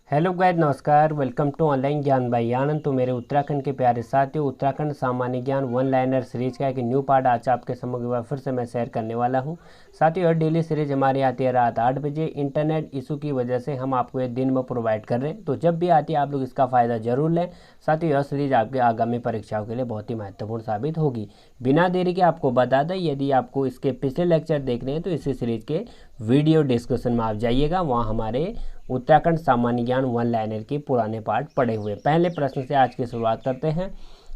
Hello guys, नमस्कार। Welcome to online ज्ञान by आनंद। तो मेरे उत्तराखंड के प्यारे साथियों, उत्तराखंड सामान्य ज्ञान वन लाइनर सीरीज का एक न्यू पार्ट आज आपके समक्ष फिर से मैं शेयर करने वाला हूं। साथियों, यह डेली सीरीज हमारी आती है रात 8 बजे। इंटरनेट इशू की वजह से हम आपको ये दिन में प्रोवाइड कर रहे हैं, तो जब भी आती है आप लोग इसका फ़ायदा जरूर लें। साथियों, यह सीरीज आपके आगामी परीक्षाओं के लिए बहुत ही महत्वपूर्ण साबित होगी। बिना देरी के आपको बता दें, यदि आपको इसके पिछले लेक्चर देखने हैं तो इसी सीरीज के वीडियो डिस्क्रिप्शन में आप जाइएगा, वहाँ हमारे उत्तराखंड सामान्य ज्ञान वन लाइनर के पुराने पार्ट पढ़े हुए। पहले प्रश्न से आज की शुरुआत करते हैं।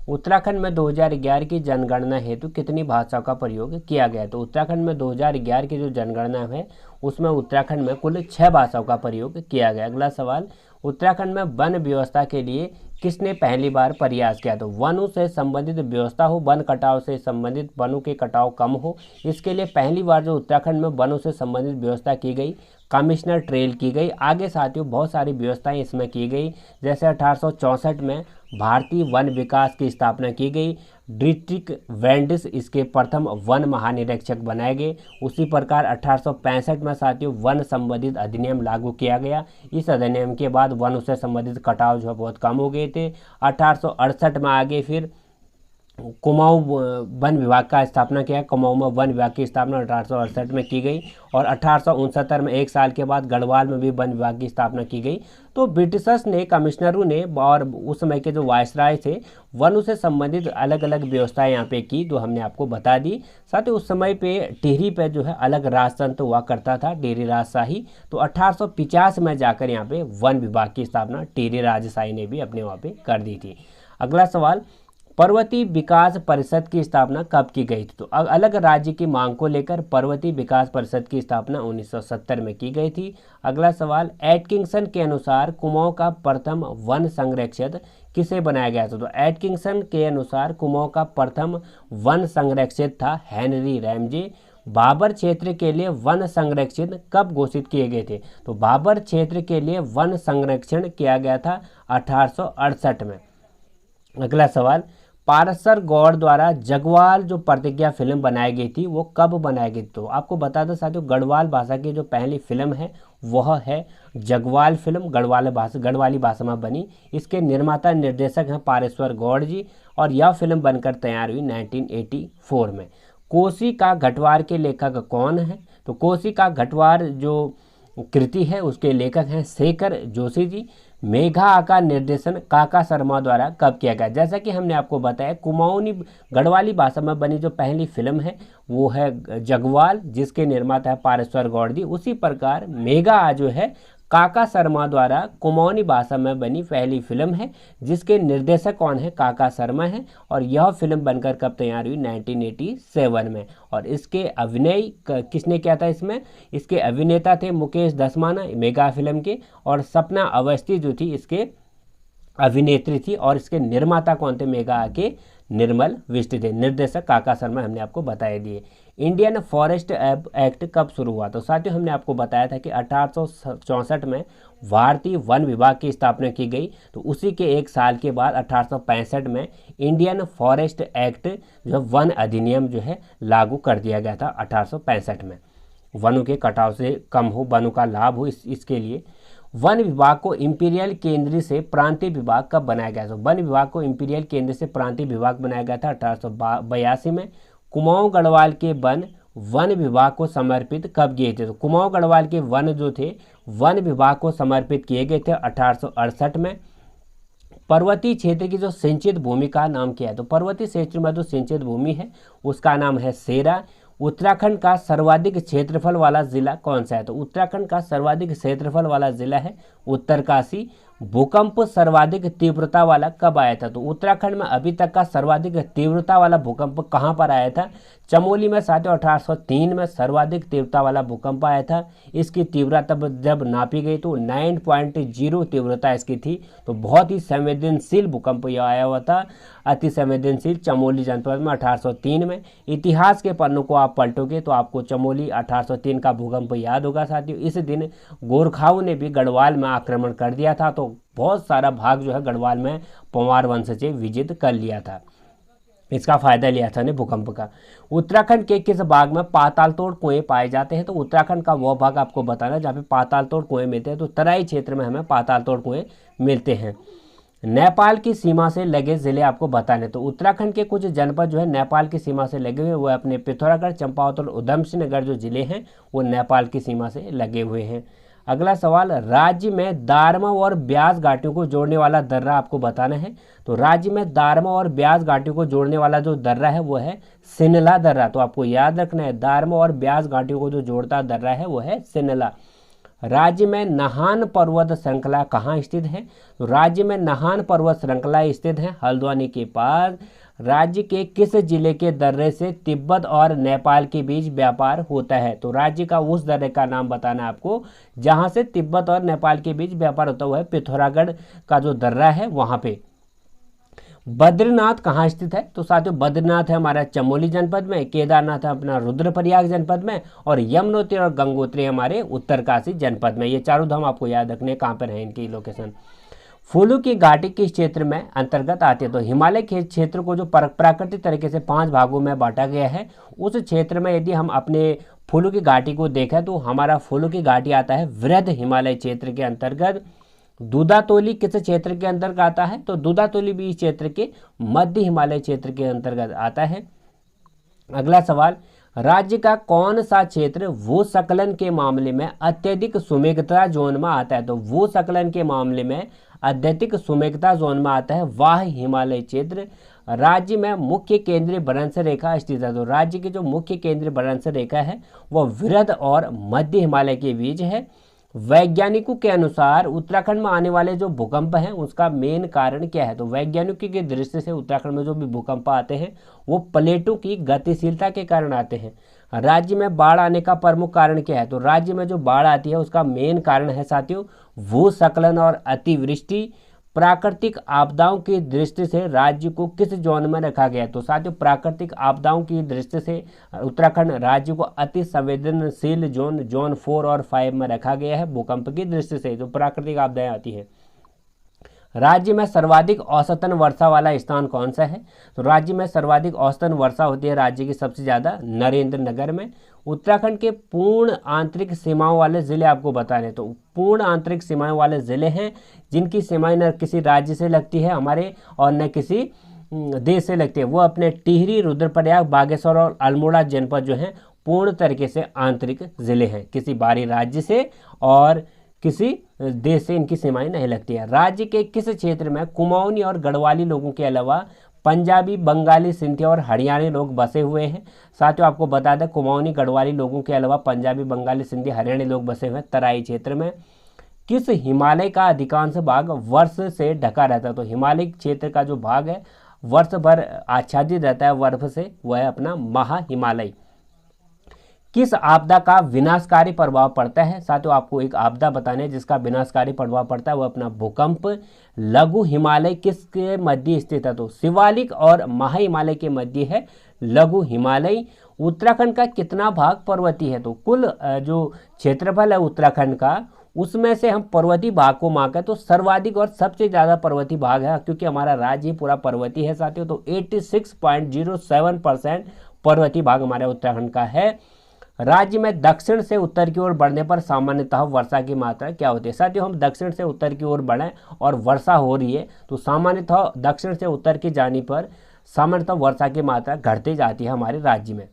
उत्तराखंड में 2011 की जनगणना हेतु कितनी भाषाओं का प्रयोग किया गया? तो उत्तराखंड में 2011 की जो जनगणना है उसमें उत्तराखंड में कुल 6 भाषाओं का प्रयोग किया गया। अगला सवाल, उत्तराखंड में वन व्यवस्था के लिए किसने पहली बार प्रयास किया? तो वनों से संबंधित व्यवस्था हो, वन कटाव से संबंधित वनों के कटाव कम हो, इसके लिए पहली बार जो उत्तराखंड में वनों से संबंधित व्यवस्था की गई, कमिश्नर ट्रेल की गई। आगे साथियों बहुत सारी व्यवस्थाएं इसमें की गई, जैसे 1864 में भारतीय वन विकास की स्थापना की गई। डिस्ट्रिक्ट वेंडिस इसके प्रथम वन महानिरीक्षक बनाए गए। उसी प्रकार 1865 में साथियों वन संबंधित अधिनियम लागू किया गया। इस अधिनियम के बाद वन से संबंधित कटाव जो है बहुत कम हो गए थे। 1868 में आगे फिर कुमाऊं वन विभाग का स्थापना किया। कुमाऊं में वन विभाग की स्थापना 1868 में की गई और 1869 में एक साल के बाद गढ़वाल में भी वन विभाग की स्थापना की गई। तो ब्रिटिशर्स ने, कमिश्नरों ने और उस समय के जो वायसराय थे, वनों से संबंधित अलग अलग व्यवस्थाएं यहाँ पे की, जो हमने आपको बता दी। साथ ही उस समय पे टिहरी पे जो है अलग राजतंत्र हुआ करता था, टिहरी राजशाही। तो 1850 में जाकर यहाँ पे वन विभाग की स्थापना टिहरी राजशाही ने भी अपने वहाँ पे कर दी थी। अगला सवाल, पर्वतीय विकास परिषद की स्थापना कब की गई थी? तो अलग राज्य की मांग को लेकर पर्वतीय विकास परिषद की स्थापना 1970 में की गई थी। अगला सवाल, एटकिंसन के अनुसार कुमाऊं का प्रथम वन संरक्षक किसे बनाया गया था? तो एटकिंसन के अनुसार कुमाऊं का प्रथम वन संरक्षक था हेनरी रैमजे। बाबर क्षेत्र के लिए वन संरक्षण कब घोषित किए गए थे? तो बाबर क्षेत्र के लिए वन संरक्षण किया गया था 1868 में। अगला सवाल, पारसर गौड़ द्वारा जगवाल जो प्रतिज्ञा फिल्म बनाई गई थी वो कब बनाई गई? तो आपको बता दें साथियों, गढ़वाल भाषा की जो पहली फिल्म है वह है जगवाल फिल्म। गढ़वाली भाषा में बनी। इसके निर्माता निर्देशक हैं पारेश्वर गौड़ जी और यह फिल्म बनकर तैयार हुई 1984 में। कोसी का घटवार के लेखक कौन है? तो कोसी का घटवार जो कृति है उसके लेखक हैं शेखर जोशी जी। मेघा का निर्देशन काका शर्मा द्वारा कब किया गया? जैसा कि हमने आपको बताया, कुमाऊनी गढ़वाली भाषा में बनी जो पहली फिल्म है वो है जगवाल, जिसके निर्माता है पारेश्वर गौड़ जी। उसी प्रकार मेघा जो है काका शर्मा द्वारा कुमाऊनी भाषा में बनी पहली फिल्म है, जिसके निर्देशक कौन है? काका शर्मा है। और यह फिल्म बनकर कब तैयार हुई? 1987 में। और इसके अभिनय किसने किया था? इसके अभिनेता थे मुकेश दसमाना मेगा फिल्म के, और सपना अवस्थी जो थी इसके अभिनेत्री थी। और इसके निर्माता कौन थे? मेगा के निर्मल विष्ट थे। निर्देशक काका शर्मा हमने आपको बताया दिए। इंडियन फॉरेस्ट एक्ट कब शुरू हुआ? तो साथियों हमने आपको बताया था कि 1864 में भारतीय वन विभाग की स्थापना की गई। तो उसी के एक साल के बाद 1865 में इंडियन फॉरेस्ट एक्ट जो वन अधिनियम जो है लागू कर दिया गया था 1865 में। वनों के कटाव से कम हो, वनों का लाभ हो, इसके लिए वन विभाग को इंपीरियल केंद्र से प्रांतीय विभाग कब बनाया गया? तो वन विभाग को इंपीरियल केंद्र से प्रांतीय विभाग बनाया गया था 1882 में। कुमाऊं गढ़वाल के वन विभाग को समर्पित कब किए थे? तो कुमाऊं गढ़वाल के वन जो थे वन विभाग को समर्पित किए गए थे 1868 में। पर्वतीय क्षेत्र की जो सिंचित भूमि का नाम क्या है? तो पर्वतीय क्षेत्र में जो सिंचित भूमि है उसका नाम है सेरा। उत्तराखंड का सर्वाधिक क्षेत्रफल वाला जिला कौन सा है? तो उत्तराखंड का सर्वाधिक क्षेत्रफल वाला जिला है उत्तरकाशी। भूकंप सर्वाधिक तीव्रता वाला कब आया था? तो उत्तराखंड में अभी तक का सर्वाधिक तीव्रता वाला भूकंप कहाँ पर आया था? चमोली में साथियों 1803 में सर्वाधिक तीव्रता वाला भूकंप आया था। इसकी तीव्रता जब नापी गई तो 9.0 तीव्रता इसकी थी। तो बहुत ही संवेदनशील भूकंप यह आया हुआ था, अति संवेदनशील, चमोली जनपद में 1803 में। इतिहास के पन्नों को आप पलटोगे तो आपको चमोली 1803 का भूकंप याद होगा साथियों। इस दिन गोरखाओं ने भी गढ़वाल में आक्रमण कर दिया था, तो बहुत सारा भाग जो है गढ़वाल में पंवार वंश से विजित कर लिया था। इसका फायदा लिया था ने भूकंप का। उत्तराखंड के किस भाग में पाताल तोड़ कुएं पाए जाते हैं? तो उत्तराखंड का वो भाग आपको बताना जहाँ पे पाताल तोड़ कुएं मिलते हैं। तो तराई क्षेत्र में हमें पाताल तोड़ कुएं मिलते हैं। नेपाल की सीमा से लगे जिले आपको बताने। तो उत्तराखंड के कुछ जनपद जो है नेपाल की सीमा से लगे हुए, वो अपने पिथौरागढ़, चंपावत और उधमसिंह नगर जो जिले हैं वो नेपाल की सीमा से लगे हुए हैं। अगला सवाल, राज्य में दारमा और ब्यास घाटियों को जोड़ने वाला दर्रा आपको बताना है। तो राज्य में दारमा और ब्यास घाटियों को जोड़ने वाला जो दर्रा है वो है सिनला दर्रा। तो आपको याद रखना है, दारमा और ब्यास घाटियों को जो जोड़ता दर्रा है वो है सिनला। राज्य में नाहन पर्वत श्रृंखला कहाँ स्थित है? तो राज्य में नाहन पर्वत श्रृंखला स्थित है हल्द्वानी के पास। राज्य के किस जिले के दर्रे से तिब्बत और नेपाल के बीच व्यापार होता है? तो राज्य का उस दर्रे का नाम बताना आपको जहां से तिब्बत और नेपाल के बीच व्यापार होता हुआ है, पिथौरागढ़ का जो दर्रा है वहां पे। बद्रीनाथ कहाँ स्थित है? तो साथियों बद्रीनाथ है हमारा चमोली जनपद में, केदारनाथ है अपना रुद्रप्रयाग जनपद में, और यमुनोत्री और गंगोत्री हमारे उत्तरकाशी जनपद में। ये चारों धाम आपको याद रखने कहाँ पर है इनकी लोकेशन। फूलों की घाटी किस क्षेत्र में अंतर्गत आती है? तो हिमालय के क्षेत्र को जो प्राकृतिक तरीके से 5 भागों में बांटा गया है, उस क्षेत्र में यदि हम अपने फूलों की घाटी को देखें तो हमारा फूलों की घाटी आता है वृहद हिमालय क्षेत्र के अंतर्गत। दूधातोली किस क्षेत्र के अंतर्गत आता है? तो दूधातोली भी इस क्षेत्र के मध्य हिमालय क्षेत्र के अंतर्गत आता है। अगला सवाल, राज्य का कौन सा क्षेत्र भूस्खलन के मामले में अत्यधिक सुमेघता जोन में आता है? तो भूस्खलन के मामले में अत्यधिक सुमेघता जोन में आता है वाह हिमालय क्षेत्र। राज्य में मुख्य केंद्रीय भ्रंश रेखा स्थित है। तो राज्य की जो मुख्य केंद्रीय भ्रंश रेखा है वह वृहद और मध्य हिमालय के बीच है। वैज्ञानिकों के अनुसार उत्तराखंड में आने वाले जो भूकंप हैं उसका मेन कारण क्या है? तो वैज्ञानिकों की दृष्टि से उत्तराखंड में जो भी भूकंप आते हैं वो प्लेटों की गतिशीलता के कारण आते हैं। राज्य में बाढ़ आने का प्रमुख कारण क्या है? तो राज्य में जो बाढ़ आती है उसका मेन कारण है साथियों भूस्खलन और अतिवृष्टि। प्राकृतिक आपदाओं की दृष्टि से राज्य को किस जोन में रखा गया है? तो साथियों प्राकृतिक आपदाओं की दृष्टि से उत्तराखंड राज्य को अति संवेदनशील जोन 4 और 5 में रखा गया है भूकंप की दृष्टि से जो प्राकृतिक आपदाएं आती हैं। राज्य में सर्वाधिक औसतन वर्षा वाला स्थान कौन सा है? तो राज्य में सर्वाधिक औसतन वर्षा होती है राज्य की सबसे ज़्यादा नरेंद्र नगर में। उत्तराखंड के पूर्ण आंतरिक सीमाओं वाले ज़िले आपको बताने। तो पूर्ण आंतरिक सीमाओं वाले ज़िले हैं जिनकी सीमाएं न किसी राज्य से लगती है हमारे और न किसी देश से लगती है, वो अपने टिहरी, रुद्रप्रयाग, बागेश्वर और अल्मोड़ा जनपद जो हैं पूर्ण तरीके से आंतरिक ज़िले हैं, किसी बाहरी राज्य से और किसी देश से इनकी सीमाएं नहीं लगती है। राज्य के किस क्षेत्र में कुमाऊनी और गढ़वाली लोगों के अलावा पंजाबी, बंगाली, सिंधी और हरियाणवी लोग बसे हुए हैं? साथियों आपको बता दें कुमाऊनी, गढ़वाली लोगों के अलावा पंजाबी, बंगाली, सिंधी, हरियाणवी लोग बसे हुए हैं तराई क्षेत्र में। किस हिमालय का अधिकांश भाग वर्ष से ढका रहता है? तो हिमालय क्षेत्र का जो भाग है वर्ष भर आच्छादित रहता है बर्फ से, वह है अपना महा हिमालय। किस आपदा का विनाशकारी प्रभाव पड़ता है? साथियों आपको एक आपदा बताने जिसका विनाशकारी प्रभाव पड़ता है वो अपना भूकंप। लघु हिमालय किसके मध्य स्थित है? तो शिवालिक और महा हिमालय के मध्य है लघु हिमालय। उत्तराखंड का कितना भाग पर्वतीय है? तो कुल जो क्षेत्रफल है उत्तराखंड का उसमें से हम पर्वतीय भाग को मांगे तो सर्वाधिक और सबसे ज़्यादा पर्वतीय भाग है, क्योंकि हमारा राज्य पूरा पर्वतीय है साथियों। तो 86.07% पर्वतीय भाग हमारे उत्तराखंड का है। राज्य में दक्षिण से उत्तर की ओर बढ़ने पर सामान्यतः वर्षा की मात्रा क्या होती है? साथियों हम दक्षिण से उत्तर की ओर बढ़ें और वर्षा हो रही है तो सामान्यतः दक्षिण से उत्तर की जाने पर सामान्यतः वर्षा की मात्रा घटती जाती है हमारे राज्य में।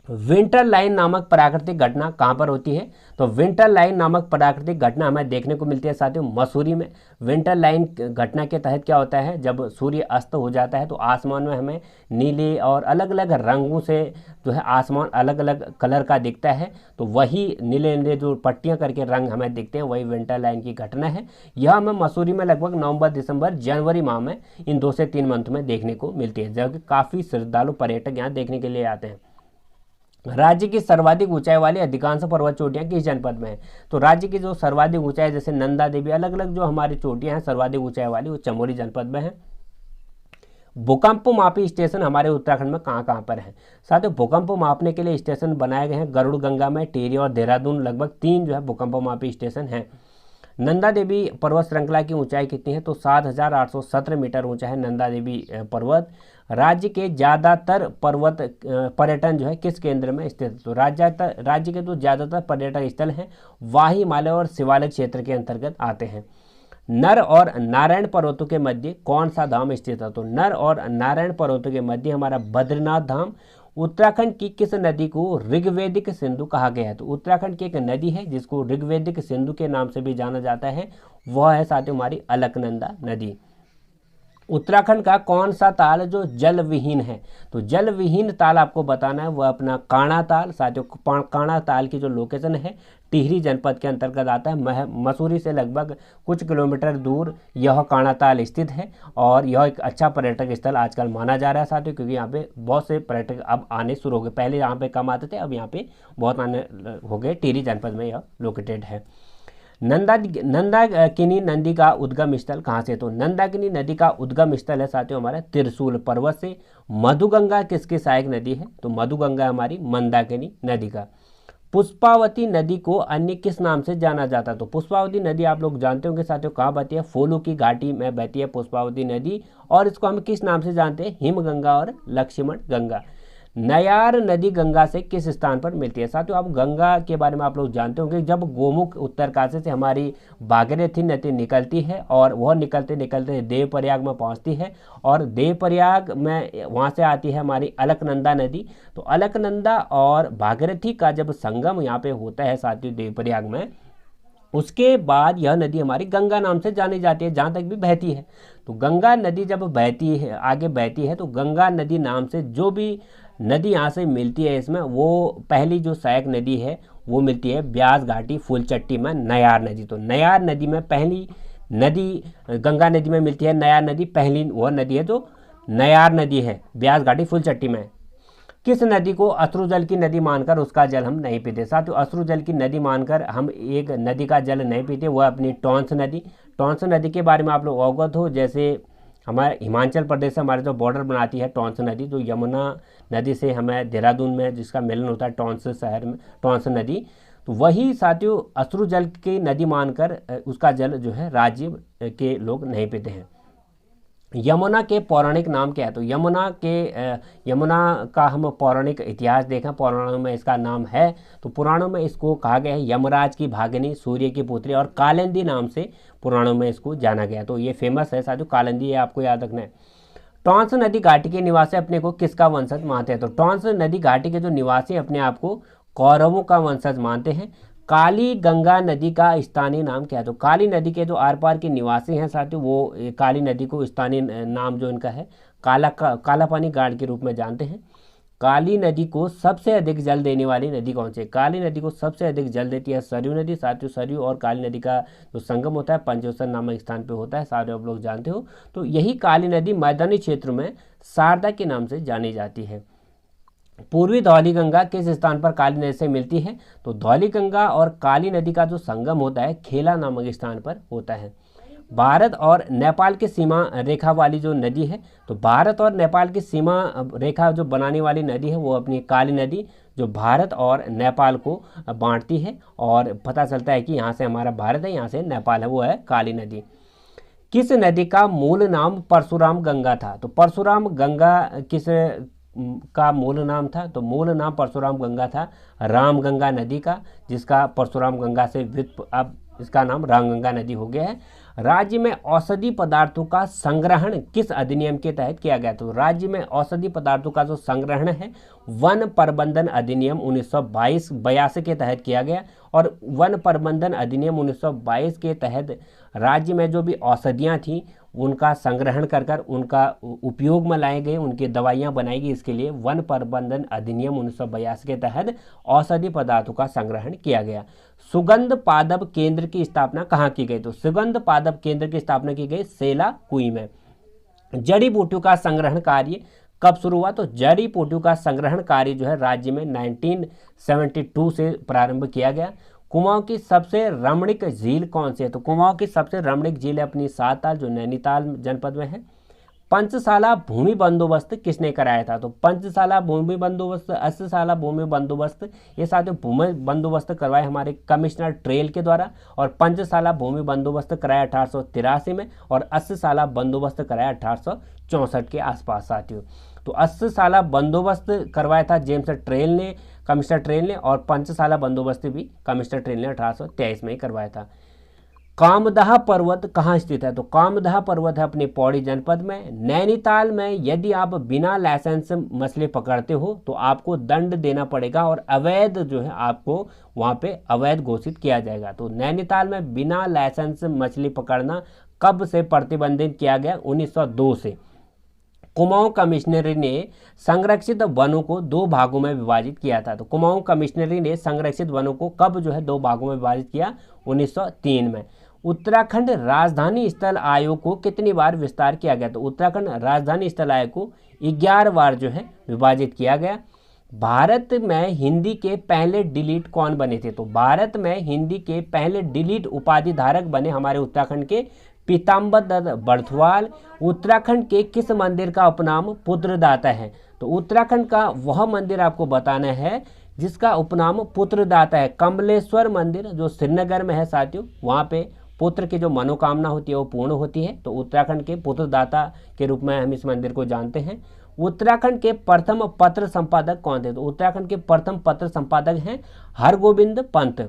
विंटर लाइन नामक प्राकृतिक घटना कहाँ पर होती है? तो विंटर लाइन नामक प्राकृतिक घटना हमें देखने को मिलती है साथियों मसूरी में। विंटर लाइन घटना के तहत क्या होता है, जब सूर्य अस्त हो जाता है तो आसमान में हमें नीले और अलग अलग रंगों से जो है आसमान अलग अलग कलर का दिखता है, तो वही नीले नीले जो पट्टियाँ करके रंग हमें दिखते हैं वही विंटर लाइन की घटना है। यह हमें मसूरी में लगभग नवंबर, दिसंबर, जनवरी माह में इन 2 से 3 मंथ में देखने को मिलती है, जबकि काफ़ी श्रद्धालु पर्यटक यहाँ देखने के लिए आते हैं। राज्य की सर्वाधिक ऊंचाई वाली अधिकांश पर्वत चोटियां किस जनपद में है? तो राज्य की जो सर्वाधिक ऊंचाई जैसे नंदा देवी अलग अलग जो हमारी चोटियां हैं सर्वाधिक ऊंचाई वाली वो चमोली जनपद में है। भूकंप मापी स्टेशन हमारे उत्तराखंड में कहाँ कहाँ पर है? साथियों भूकंप मापने के लिए स्टेशन बनाए गए हैं गरुड़ गंगा में, टिहरी और देहरादून, लगभग 3 जो है भूकंप मापी स्टेशन हैं। नंदा देवी पर्वत श्रृंखला की ऊंचाई कितनी है? तो 7,817 मीटर ऊंचा है नंदा देवी पर्वत। राज्य के ज़्यादातर पर्वत पर्यटन जो है किस केंद्र में स्थित है? तो राज्य के जो ज़्यादातर पर्यटक स्थल हैं वह हिमालय और शिवालिक क्षेत्र के अंतर्गत आते हैं। नर और नारायण पर्वतों के मध्य कौन सा धाम स्थित है? तो नर और नारायण पर्वतों के मध्य हमारा बद्रीनाथ धाम। उत्तराखंड की किस नदी को ऋग्वेदिक सिंधु कहा गया है? तो उत्तराखंड की एक नदी है जिसको ऋग्वेदिक सिंधु के नाम से भी जाना जाता है, वह है साथियों हमारी अलकनंदा नदी। उत्तराखंड का कौन सा ताल जो जल विहीन है? तो जल विहीन ताल आपको बताना है वह अपना काणा ताल। साथियों काणा ताल की जो लोकेशन है टिहरी जनपद के अंतर्गत आता है। मसूरी से लगभग कुछ किलोमीटर दूर यह काणा ताल स्थित है और यह एक अच्छा पर्यटक स्थल आजकल माना जा रहा है साथियों, क्योंकि यहाँ पे बहुत से पर्यटक अब आने शुरू हो गए। पहले यहाँ पे कम आते थे, अब यहाँ पे बहुत आने हो गए। टिहरी जनपद में यह लोकेटेड है। नंदाकिनी नदी का उद्गम स्थल कहाँ से? तो नंदाकिनी नदी का उद्गम स्थल है साथियों हमारा त्रिशूल पर्वत से। मधुगंगा किसकी सहायक नदी है? तो मधुगंगा हमारी मंदाकिनी नदी का। पुष्पावती नदी को अन्य किस नाम से जाना जाता है? तो पुष्पावती नदी आप लोग जानते होंगे साथियों कहाँ बहती है? फूलों की घाटी में बहती है पुष्पावती नदी, और इसको हम किस नाम से जानते हैं? हिमगंगा और लक्ष्मण गंगा। नयार नदी गंगा से किस स्थान पर मिलती है? साथियों आप गंगा के बारे में आप लोग जानते होंगे, जब गोमुख उत्तरकाशी से हमारी भागीरथी नदी निकलती है और वह निकलते निकलते देवप्रयाग में पहुंचती है, और देवप्रयाग में वहां से आती है हमारी अलकनंदा नदी। तो अलकनंदा और भागीरथी का जब संगम यहाँ पे होता है साथियों देवप्रयाग में, उसके बाद यह नदी हमारी गंगा नाम से जानी जाती है, जहाँ तक भी बहती है। तो गंगा नदी जब बहती है, आगे बहती है, तो गंगा नदी नाम से जो भी नदी यहाँ से मिलती है, इसमें वो पहली जो सहायक नदी है वो मिलती है ब्यास घाटी फूलचट्टी में नयार नदी। तो नयार नदी में पहली नदी गंगा नदी में मिलती है नयार नदी, पहली वह नदी है जो नयार नदी है ब्यास घाटी फूलचट्टी में। किस नदी को अश्रु जल की नदी मानकर उसका जल हम नहीं पीते? साथियों अश्रु जल की नदी मानकर हम एक नदी का जल नहीं पीते, वह अपनी टॉन्स नदी। टॉन्स नदी के बारे में आप लोग अवगत हो, जैसे हमारे हिमाचल प्रदेश से हमारे जो बॉर्डर बनाती है टॉन्स नदी, जो यमुना नदी से हमें देहरादून में जिसका मिलन होता है टॉन्स शहर में, टॉन्स नदी, तो वही साथियों अश्रु जल की नदी मानकर उसका जल जो है राज्य के लोग नहीं पीते हैं। यमुना के पौराणिक नाम क्या है? तो यमुना का हम पौराणिक इतिहास देखें, पुराणों में इसका नाम है, तो पुराणों में इसको कहा गया है यमराज की भागिनी, सूर्य की पुत्री, और कालिंदी नाम से पुराणों में इसको जाना गया। तो ये फेमस है साथियों कालिंदी, ये आपको याद रखना है। टॉन्स नदी घाटी के निवासी अपने को किसका वंशज मानते हैं? तो टॉन्स नदी घाटी के जो निवासी अपने आप को कौरवों का वंशज मानते हैं। काली गंगा नदी का स्थानीय नाम क्या है? तो काली नदी के जो आर पार के निवासी हैं साथियों, वो काली नदी को स्थानीय नाम जो इनका है काला पानी गाड़ के रूप में जानते हैं। काली नदी को सबसे अधिक जल देने वाली नदी कौन सी है? काली नदी को सबसे अधिक जल देती है सरयू नदी। साथियों सरयू और काली नदी का जो संगम होता है पंचोसर नामक स्थान पे होता है, सारे आप लोग जानते हो। तो यही काली नदी मैदानी क्षेत्र में शारदा के नाम से जानी जाती है। पूर्वी धौली गंगा किस स्थान पर काली नदी से मिलती है? तो धौली गंगा और काली नदी का जो संगम होता है खेला नामक स्थान पर होता है। भारत और नेपाल की सीमा रेखा वाली जो नदी है, तो भारत और नेपाल की सीमा रेखा जो बनाने वाली नदी है वो अपनी काली नदी, जो भारत और नेपाल को बांटती है, और पता चलता है कि यहाँ से हमारा भारत है, यहाँ से नेपाल है, वो है काली नदी। किस नदी का मूल नाम परशुराम गंगा था? तो परशुराम गंगा किस का मूल नाम था? तो मूल नाम परशुराम गंगा था रामगंगा नदी का, जिसका परशुराम गंगा से अब इसका नाम रामगंगा नदी हो गया है। राज्य में औषधि पदार्थों का संग्रहण किस अधिनियम के तहत किया गया? तो राज्य में औषधि पदार्थों का जो संग्रहण है वन प्रबंधन अधिनियम 1982 के तहत किया गया, और वन प्रबंधन अधिनियम 1922 के तहत राज्य में जो भी औषधियाँ थीं उनका संग्रहण कर कर उनका उपयोग में लाए गए, उनकी दवाइयाँ बनाई गई, इसके लिए वन प्रबंधन अधिनियम 1982 के तहत औषधि पदार्थों का संग्रहण किया गया। सुगंध पादप केंद्र की स्थापना कहाँ की गई? तो सुगंध पादप केंद्र की स्थापना की गई सेला कुई में। जड़ी बूटियों का संग्रहण कार्य कब शुरू हुआ? तो जड़ी बूटियों का संग्रहण कार्य जो है राज्य में 1972 से प्रारंभ किया गया। कुमाऊं की सबसे रमणीक झील कौन सी है? तो कुमाऊं की सबसे रमणीक झील है अपनी सात ताल, जो नैनीताल जनपद में है। पंचशाला भूमि बंदोबस्त किसने कराया था? तो पंचशाला भूमि बंदोबस्त, 80 साला भूमि बंदोबस्त, ये साथियों भूमि बंदोबस्त करवाए हमारे कमिश्नर ट्रेल के द्वारा। और पंचशाला भूमि बंदोबस्त कराया 1883 में, और 80 साला बंदोबस्त कराया 1864 के आसपास साथियों। तो 80 साला बंदोबस्त करवाया था जेम्स ट्रेल ने, कमिश्नर ट्रेल ने, और पंचशाला बंदोबस्त भी कमिश्नर ट्रेल ने 1823 में ही करवाया था। कामदहा पर्वत कहाँ स्थित है? तो कामदहा पर्वत है अपने पौड़ी जनपद में। नैनीताल में यदि आप बिना लाइसेंस मछली पकड़ते हो तो आपको दंड देना पड़ेगा, और अवैध जो है आपको वहाँ पे अवैध घोषित किया जाएगा। तो नैनीताल में बिना लाइसेंस मछली पकड़ना कब से प्रतिबंधित किया गया? 1902 से। कुमाऊं कमिश्नरी ने संरक्षित वनों को 2 भागों में विभाजित किया था। तो कुमाऊं कमिश्नरी ने संरक्षित वनों को कब जो है 2 भागों में विभाजित किया? 1903 में। उत्तराखंड राजधानी स्थल आयोग को कितनी बार विस्तार किया गया? तो उत्तराखंड राजधानी स्थल आयोग को 11 बार जो है विभाजित किया गया। भारत में हिंदी के पहले डिलीट कौन बने थे? तो भारत में हिंदी के पहले डिलीट उपाधि धारक बने हमारे उत्तराखंड के पीताम्बर दत्त बर्थवाल। उत्तराखंड के किस मंदिर का उपनाम पुत्रदाता है? तो उत्तराखंड का वह मंदिर आपको बताना है जिसका उपनाम पुत्रदाता है। कमलेश्वर मंदिर जो श्रीनगर में है साथियों, वहाँ पे पुत्र की जो मनोकामना होती है वो पूर्ण होती है। तो उत्तराखंड के पुत्रदाता के रूप में हम इस मंदिर को जानते हैं। उत्तराखंड के प्रथम पत्र संपादक कौन थे? तो उत्तराखंड के प्रथम पत्र संपादक हैं हरगोविंद पंत।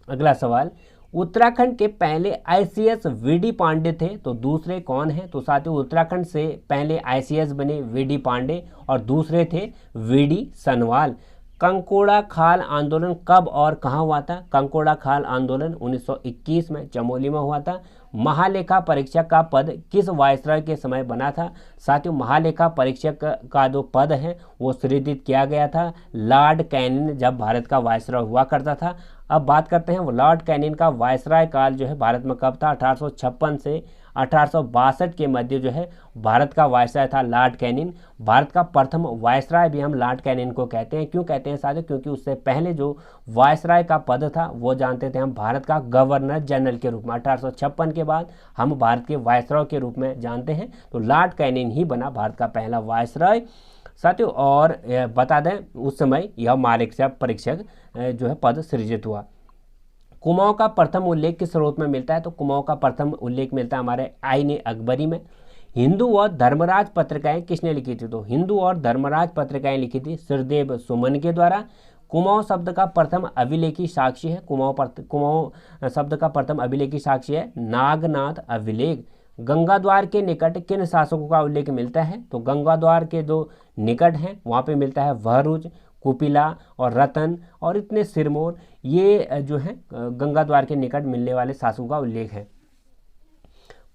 अगला सवाल, उत्तराखंड के पहले आईसीएस वीडी पांडे थे, तो दूसरे कौन हैं? तो साथियों उत्तराखंड से पहले आईसीएस बने वीडी पांडे, और दूसरे थे वीडी सनवाल। कंकोड़ा खाल आंदोलन कब और कहाँ हुआ था? कंकोड़ा खाल आंदोलन 1921 में चमोली में हुआ था। महालेखा परीक्षक का पद किस वायसराय के समय बना था? साथियों महालेखा परीक्षक का जो पद है वो सृजित किया गया था लॉर्ड कैनिन जब भारत का वायसराय हुआ करता था। अब बात करते हैं वो लॉर्ड कैनिन का वायसराय काल जो है भारत में कब था? 1856 से 1862 के मध्य जो है भारत का वायसराय था लॉर्ड कैनिन। भारत का प्रथम वायसराय भी हम लॉर्ड कैनिन को कहते हैं। क्यों कहते हैं साथियों? क्योंकि उससे पहले जो वायसराय का पद था वो जानते थे हम भारत का गवर्नर जनरल के रूप में। 1856 के बाद हम भारत के वायसराय के रूप में जानते हैं। तो लॉर्ड कैनिन ही बना भारत का पहला वायसराय साथियों। और बता दें उस समय यह महालेखा परीक्षक जो है पद सृजित हुआ। कुमाऊं का प्रथम उल्लेख किस स्रोत में मिलता है? तो कुमाऊं का प्रथम उल्लेख मिलता है हमारे आईने अकबरी में। हिंदू और धर्मराज पत्रिकाएं किसने लिखी थी? तो हिंदू और धर्मराज पत्रिकाएं लिखी थी श्रीदेव सुमन के द्वारा। कुमाऊं शब्द का प्रथम अभिलेखी साक्षी है, कुमाऊं शब्द का प्रथम अभिलेखी साक्षी है नागनाथ अभिलेख। गंगाद्वार के निकट किन शासकों का उल्लेख मिलता है? तो गंगाद्वार के जो निकट हैं वहाँ पे मिलता है भरूच, कुपिला और रतन और इतने सिरमौर, ये जो है गंगाद्वार के निकट मिलने वाले शासकों का उल्लेख है।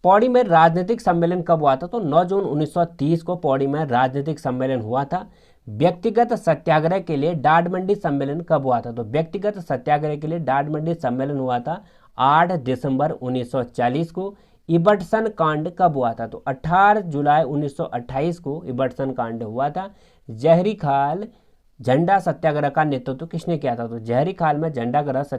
पौड़ी में राजनीतिक सम्मेलन कब हुआ था? तो 9 जून 1930 को पौड़ी में राजनीतिक सम्मेलन हुआ था। व्यक्तिगत सत्याग्रह के लिए डाडमंडी सम्मेलन कब हुआ था? तो व्यक्तिगत सत्याग्रह के लिए डाडमंडी सम्मेलन हुआ था 8 दिसंबर 1940 को। इबटसन कांड कब हुआ था? तो 18 जुलाई 1928 को इबटसन कांड हुआ था। जहरी खाल झंडा सत्याग्रह का नेतृत्व किसने किया था? तो जहरी खाल में झंडा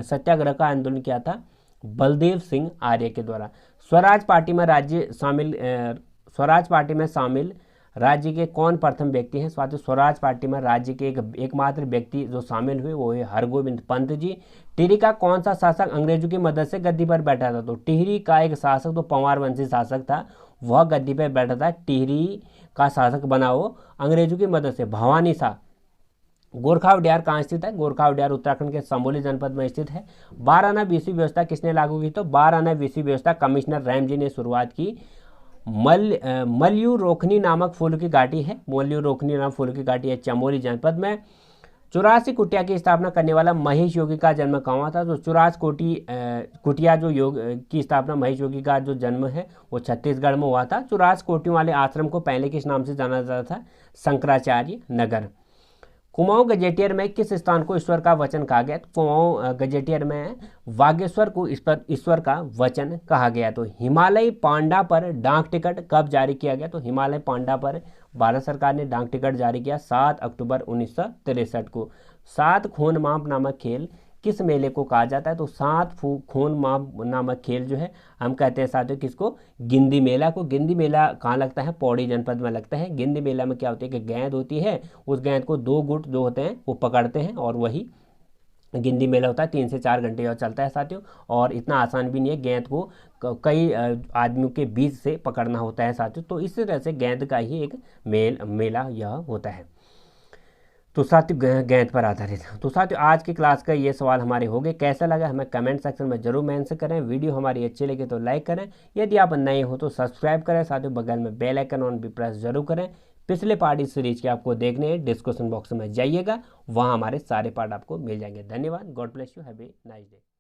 सत्याग्रह का आंदोलन किया था बलदेव सिंह आर्य के द्वारा। स्वराज पार्टी में शामिल राज्य के कौन प्रथम व्यक्ति हैं? साथियों स्वराज पार्टी में राज्य के एकमात्र व्यक्ति जो शामिल हुए वो है हरगोविंद पंत जी। टिहरी का कौन सा शासक अंग्रेजों की मदद से गद्दी पर बैठा था? तो टिहरी का एक शासक तो पंवार वंशी शासक था, वह गद्दी पर बैठा था। टिहरी का शासक बना वो अंग्रेजों की मदद से भवानी शाह। गोरखा उडियार कहाँ स्थित है? गोरखा उडियार उत्तराखंड के चमोली जनपद में स्थित है। 12 आना बीसी व्यवस्था किसने लागू की? तो 12 आना बीसी व्यवस्था कमिश्नर रैम जी ने शुरुआत की। मल्यू रोखनी नामक फूल की घाटी है, मल्यू रोखनी नामक फूल की घाटी है चमोली जनपद में। 84 कुटिया की स्थापना करने वाला महेश योगी का जन्म कहाँ हुआ था? तो 84 कुटिया जो योग की स्थापना महेश योगी का जो जन्म है वो छत्तीसगढ़ में हुआ था। 84 कोटियों वाले आश्रम को पहले किस नाम से जाना जाता था? शंकराचार्य नगर। कुमाऊं गजेटियर में किस स्थान को ईश्वर का वचन कहा गया? तो कुमाऊं गजेटियर में वागेश्वर को ईश्वर का वचन कहा गया। तो हिमालय पांडा पर डाक टिकट कब जारी किया गया? तो हिमालय पांडा पर भारत सरकार ने डाक टिकट जारी किया 7 अक्टूबर 1963 को। 7 खून माप नामक खेल किस मेले को कहा जाता है? तो सात खून नामक खेल जो है हम कहते हैं साथियों किसको? गिंदी मेला को। गिंदी मेला कहाँ लगता है? पौड़ी जनपद में लगता है। गिंदी मेला में क्या होती है कि गेंद होती है, उस गेंद को दो गुट जो होते हैं वो पकड़ते हैं और वही गिंदी मेला होता है। 3 से 4 घंटे और चलता है साथियों, और इतना आसान भी नहीं है, गेंद को कई आदमियों के बीच से पकड़ना होता है साथियों। तो इस तरह से गेंद का ही एक मेला यह होता है। तो साथियों गेंद पर आधारित। तो साथियों आज की क्लास का ये सवाल हमारे हो गए। कैसा लगा हमें कमेंट सेक्शन में जरूर मेंशन करें। वीडियो हमारी अच्छी लगे तो लाइक करें, यदि आप नए हो तो सब्सक्राइब करें। साथियों बगल में बेल आइकन ऑन भी प्रेस जरूर करें। पिछले पार्ट इस सीरीज के आपको देखने हैं, डिस्क्रिप्शन बॉक्स में जाइएगा, वहाँ हमारे सारे पार्ट आपको मिल जाएंगे। धन्यवाद। God bless you. Have a nice day.